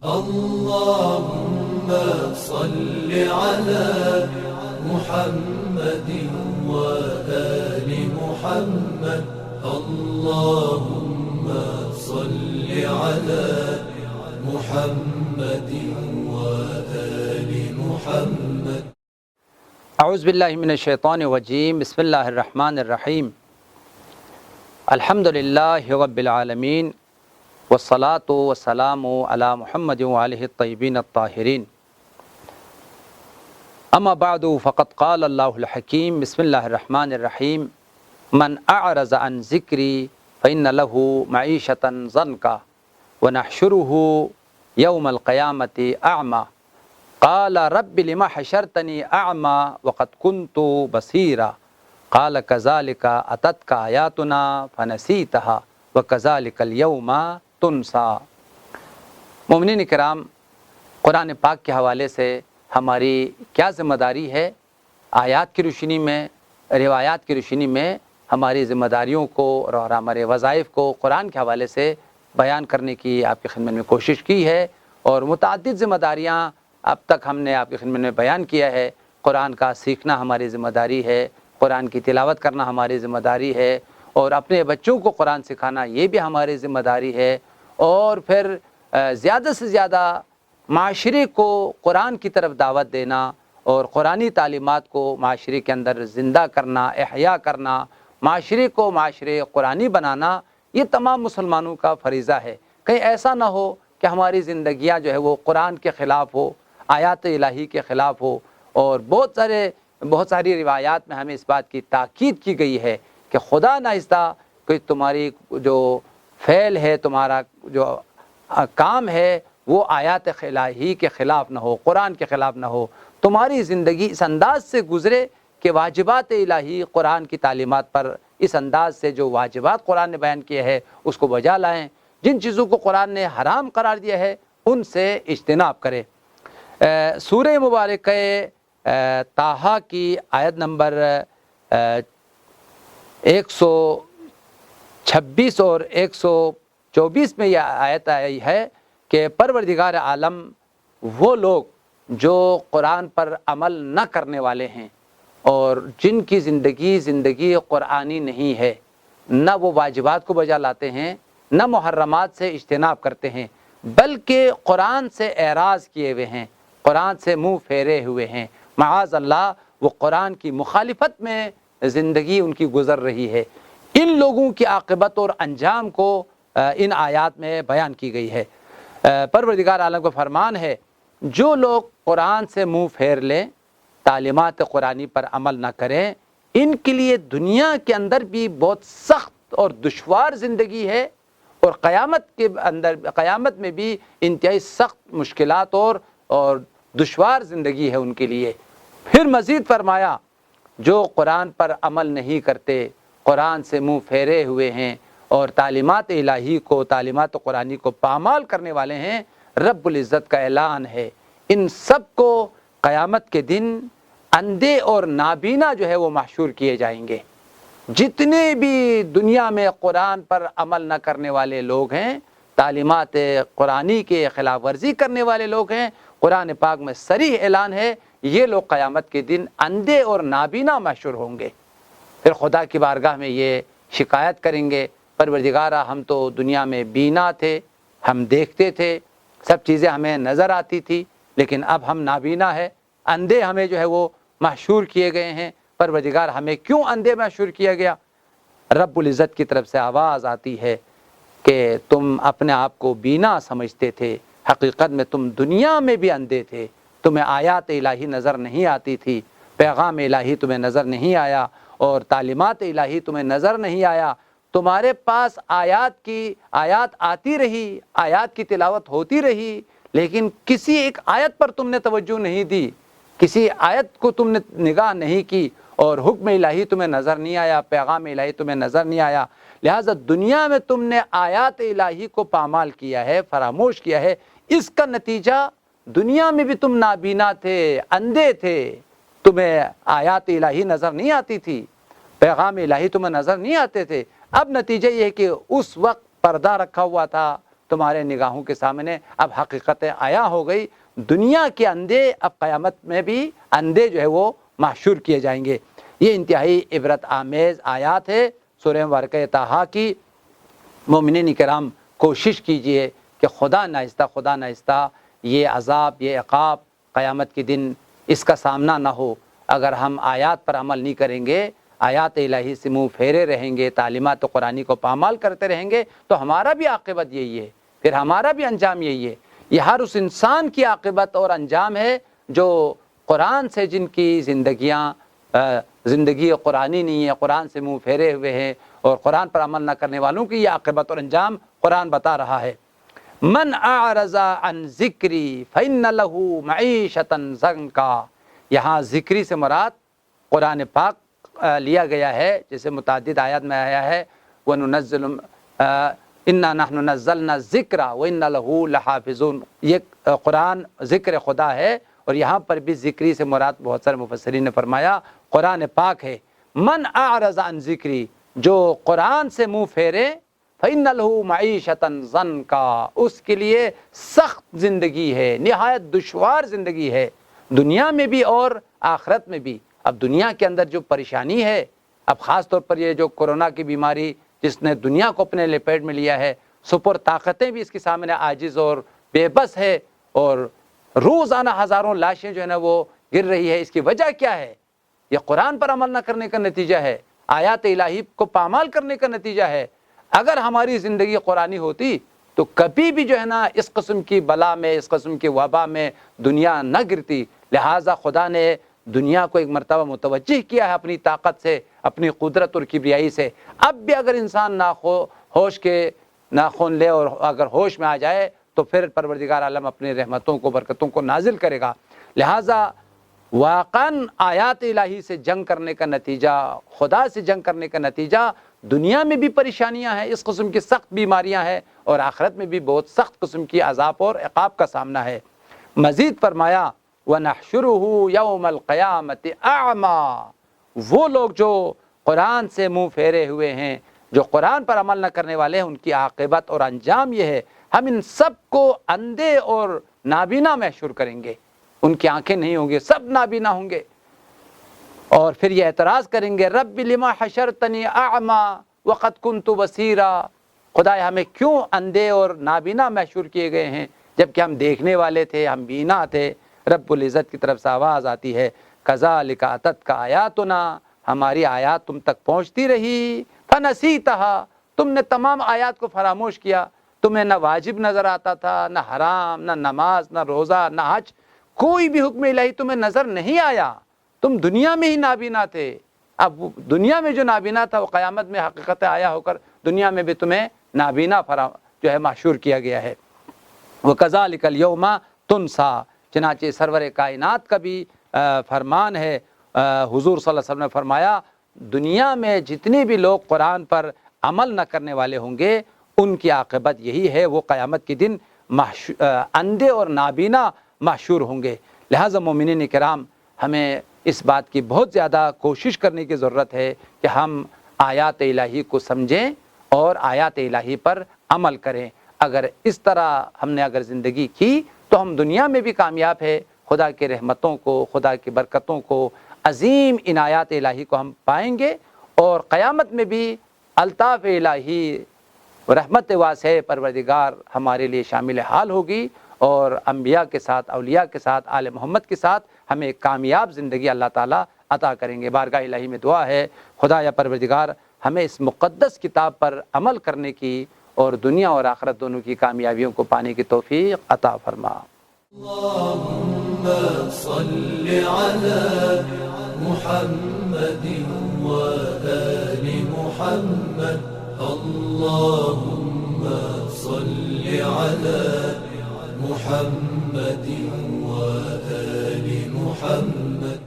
اللهم صل على محمد وآل محمد. اللهم صل على محمد وآل محمد. اعوذ باللہ من الشیطان الرجیم. بسم اللہ الرحمن الرحیم. الحمد للہ رب العالمین والصلاة والسلام علی محمد وآلہ الطیبین الطاہرین. اما بعد فقد قال اللہ الحکیم. بسم اللہ الرحمن الرحیم. من اعرض عن ذکری فإن له معیشة ضنکا ونحشره یوم القیامة اعمی. قال رب لما حشرتنی اعمی وقد كنت بصیرا. قال كذلك اتتك آیاتنا فنسیتها وكذلك اليوم تنسا. مومنین کرام، قرآن پاک کے حوالے سے ہماری کیا ذمہ داری ہے؟ آیات کی روشنی میں، روایات کی روشنی میں ہماری ذمہ داریوں کو اور ہمارے وظائف کو قرآن کے حوالے سے بیان کرنے کی آپ کی خدمت میں کوشش کی ہے، اور متعدد ذمہ داریاں اب تک ہم نے آپ کی خدمت میں بیان کیا ہے. قرآن کا سیکھنا ہماری ذمہ داری ہے، قرآن کی تلاوت کرنا ہماری ذمہ داری ہے، اور اپنے بچوں کو قرآن سکھانا یہ بھی ہماری ذمہ داری ہے. اور پھر زیادہ سے زیادہ معاشرے کو قرآن کی طرف دعوت دینا اور قرآنی تعلیمات کو معاشرے کے اندر زندہ کرنا، احیاء کرنا، معاشرے کو معاشرے قرآنی بنانا، یہ تمام مسلمانوں کا فریضہ ہے. کہیں ایسا نہ ہو کہ ہماری زندگیاں جو ہے وہ قرآن کے خلاف ہو، آیات الہی کے خلاف ہو. اور بہت ساری روایات میں ہمیں اس بات کی تاکید کی گئی ہے کہ خدا ناخواستہ کہ تمہاری جو فعل ہے، تمہارا جو کام ہے، وہ آیات الہی کے خلاف نہ ہو، قرآن کے خلاف نہ ہو. تمہاری زندگی اس انداز سے گزرے کہ واجبات الہی قرآن کی تعلیمات پر اس انداز سے جو واجبات قرآن نے بیان کیے ہیں اس کو بجا لائیں. جن چیزوں کو قرآن نے حرام قرار دیا ہے ان سے اجتناب کرے. سورہ مبارکہ طٰہٰ کی آیت نمبر 126 اور 124 میں یہ آیت آئی ہے کہ پروردگار عالم وہ لوگ جو قرآن پر عمل نہ کرنے والے ہیں اور جن کی زندگی قرآنی نہیں ہے، نہ وہ واجبات کو بجا لاتے ہیں، نہ محرمات سے اجتناب کرتے ہیں، بلکہ قرآن سے اعراض کیے ہوئے ہیں، قرآن سے منہ پھیرے ہوئے ہیں. معاذ اللہ، وہ قرآن کی مخالفت میں زندگی ان کی گزر رہی ہے. ان لوگوں کی عاقبت اور انجام کو ان آیات میں بیان کی گئی ہے. پروردگار عالم کا فرمان ہے، جو لوگ قرآن سے منہ پھیر لیں، تعلیمات قرآنی پر عمل نہ کریں، ان کے لیے دنیا کے اندر بھی بہت سخت اور دشوار زندگی ہے، اور قیامت میں بھی انتہائی سخت مشکلات اور دشوار زندگی ہے ان کے لیے. پھر مزید فرمایا، جو قرآن پر عمل نہیں کرتے، قرآن سے منہ پھیرے ہوئے ہیں اور تعلیمات الہی کو، تعلیمات قرآنی کو پامال کرنے والے ہیں، رب العزت کا اعلان ہے ان سب کو قیامت کے دن اندھے اور نابینا جو ہے وہ محشور کیے جائیں گے. جتنے بھی دنیا میں قرآن پر عمل نہ کرنے والے لوگ ہیں، تعلیمات قرآنی کے خلاف ورزی کرنے والے لوگ ہیں، قرآن پاک میں صریح اعلان ہے یہ لوگ قیامت کے دن اندھے اور نابینا محشور ہوں گے. پھر خدا کی بارگاہ میں یہ شکایت کریں گے، پروردگارا ہم تو دنیا میں بینا تھے، ہم دیکھتے تھے، سب چیزیں ہمیں نظر آتی تھی، لیکن اب ہم نابینا ہے، اندھے ہمیں جو ہے وہ محشور کیے گئے ہیں. پروردگار ہمیں کیوں اندھے محشور کیا گیا؟ رب العزت کی طرف سے آواز آتی ہے کہ تم اپنے آپ کو بینا سمجھتے تھے، حقیقت میں تم دنیا میں بھی اندھے تھے، تمہیں آیات الہی نظر نہیں آتی تھی، پیغام الہی تمہیں نظر نہیں آیا، اور تعلیمات الہی تمہیں نظر نہیں آیا. تمہارے پاس آیات آتی رہی، آیات کی تلاوت ہوتی رہی، لیکن کسی ایک آیت پر تم نے توجہ نہیں دی، کسی آیت کو تم نے نگاہ نہیں کی، اور حکم الہی تمہیں نظر نہیں آیا، پیغام الہی تمہیں نظر نہیں آیا. لہٰذا دنیا میں تم نے آیات الہی کو پامال کیا ہے، فراموش کیا ہے. اس کا نتیجہ دنیا میں بھی تم نابینا تھے، اندھے تھے، تمہیں آیات الہی نظر نہیں آتی تھی، پیغام الہی تمہیں نظر نہیں آتے تھے. اب نتیجہ یہ ہے کہ اس وقت پردہ رکھا ہوا تھا، تمہارے نگاہوں کے سامنے اب حقیقت عیاں ہو گئی. دنیا کے اندھے اب قیامت میں بھی اندھے جو ہے وہ محشور کیے جائیں گے. یہ انتہائی عبرت آمیز آیات ہے سورہ مبارکہ طٰہٰ کی. مومنین کرام کوشش کیجئے کہ خدا ناہستہ یہ عذاب، یہ عقاب قیامت کے دن اس کا سامنا نہ ہو. اگر ہم آیات پر عمل نہیں کریں گے، آیات الہی سے منہ پھیرے رہیں گے، تعلیمات قرآنی کو پامال کرتے رہیں گے، تو ہمارا بھی عاقبت یہی ہے، پھر ہمارا بھی انجام یہی ہے. یہ ہر اس انسان کی عاقبت اور انجام ہے جو قرآن سے جن کی زندگی قرآنی نہیں ہے، قرآن سے منہ پھیرے ہوئے ہیں، اور قرآن پر عمل نہ کرنے والوں کی یہ عاقبت اور انجام قرآن بتا رہا ہے. من اعرض عن ذکری فإن له معیشة ضنکا. یہاں ذکری سے مراد قرآن پاک لیا گیا ہے، جیسے متعدد آیات میں آیا ہے وَنُنَزِّلُ اِنَّا نَحْنُ نَزَّلْنَا الذِّكْرَ وَإِنَّا لَهُ لَحَافِظُونَ. یہ قرآن ذکر خدا ہے، اور یہاں پر بھی ذکری سے مراد بہت سارے مفسرین نے فرمایا قرآن پاک ہے. من اعرض عن ذکری، جو قرآن سے منہ پھیرے، فإن له معیشة ضنکا، اس کے لیے سخت زندگی ہے، نہایت دشوار زندگی ہے، دنیا میں بھی اور آخرت میں بھی. اب دنیا کے اندر جو پریشانی ہے، اب خاص طور پر یہ جو کورونا کی بیماری جس نے دنیا کو اپنے لپیٹ میں لیا ہے، سپر طاقتیں بھی اس کے سامنے عاجز اور بے بس ہے، اور روزانہ ہزاروں لاشیں جو ہے نا وہ گر رہی ہے. اس کی وجہ کیا ہے؟ یہ قرآن پر عمل نہ کرنے کا نتیجہ ہے، آیات الہی کو پامال کرنے کا نتیجہ ہے. اگر ہماری زندگی قرآنی ہوتی تو کبھی بھی جو ہے نا اس قسم کی بلا میں، اس قسم کی وبا میں دنیا نہ گرتی. لہٰذا خدا نے دنیا کو ایک مرتبہ متوجہ کیا ہے اپنی طاقت سے، اپنی قدرت اور کبریائی سے. اب بھی اگر انسان ہوش کے ناخن لے اور اگر ہوش میں آ جائے تو پھر پروردگار عالم اپنی رحمتوں کو، برکتوں کو نازل کرے گا. لہٰذا واقعاً آیات الہی سے جنگ کرنے کا نتیجہ، خدا سے جنگ کرنے کا نتیجہ دنیا میں بھی پریشانیاں ہیں، اس قسم کی سخت بیماریاں ہیں، اور آخرت میں بھی بہت سخت قسم کی عذاب اور عقاب کا سامنا ہے. مزید فرمایا وَنَحْشُرُهُ يَوْمَ الْقِيَامَةِ أَعْمَى. وہ لوگ جو قرآن سے منہ پھیرے ہوئے ہیں، جو قرآن پر عمل نہ کرنے والے ہیں، ان کی عاقبت اور انجام یہ ہے ہم ان سب کو اندھے اور نابینا محشور کریں گے. ان کی آنکھیں نہیں ہوں گی، سب نابینا ہوں گے، اور پھر یہ اعتراض کریں گے رب لما حشرتنی اعما وقد کنت بصیرا. خدایا ہمیں کیوں اندھے اور نابینا محشور کیے گئے ہیں جبکہ ہم دیکھنے والے تھے، ہم بینا تھے. رب العزت کی طرف سے آواز آتی ہے کذالک اتتک آیاتنا، ہماری آیات تم تک پہنچتی رہی، فنسیتہا، تم نے تمام آیات کو فراموش کیا. تمہیں نہ واجب نظر آتا تھا، نہ حرام، نہ نماز، نہ روزہ، نہ حج، کوئی بھی حکم الہی تمہیں نظر نہیں آیا. تم دنیا میں ہی نابینا تھے. اب دنیا میں جو نابینا تھا وہ قیامت میں حقیقت آیا ہو کر دنیا میں بھی تمہیں نابینا جو ہے محشور کیا گیا ہے. وَكَذَلِكَ الْيَوْمَ تُنْسَى. چنانچہ سرور کائنات کا بھی فرمان ہے، حضور صلی اللہ علیہ وسلم نے فرمایا دنیا میں جتنے بھی لوگ قرآن پر عمل نہ کرنے والے ہوں گے ان کی عاقبت یہی ہے، وہ قیامت کے دن اندھے اور نابینا محشور ہوں گے. لہٰذا مومنین کرام ہمیں اس بات کی بہت زیادہ کوشش کرنے کی ضرورت ہے کہ ہم آیات الہی کو سمجھیں اور آیات الہی پر عمل کریں. اگر اس طرح ہم نے اگر زندگی کی تو ہم دنیا میں بھی کامیاب ہے، خدا کی رحمتوں کو، خدا کی برکتوں کو، عظیم عنایات الہی کو ہم پائیں گے، اور قیامت میں بھی الطاف الہی، رحمت واسع پروردگار ہمارے لیے شامل حال ہوگی، اور انبیاء کے ساتھ، اولیاء کے ساتھ، آل محمد کے ساتھ ہمیں ایک کامیاب زندگی اللہ تعالیٰ عطا کریں گے. بارگاہ الہی میں دعا ہے خدا یا پروردگار ہمیں اس مقدس کتاب پر عمل کرنے کی اور دنیا اور آخرت دونوں کی کامیابیوں کو پانے کی توفیق عطا فرما. اللهم صل على محمد وآل محمد. اللهم صل على محمد وآل محمد.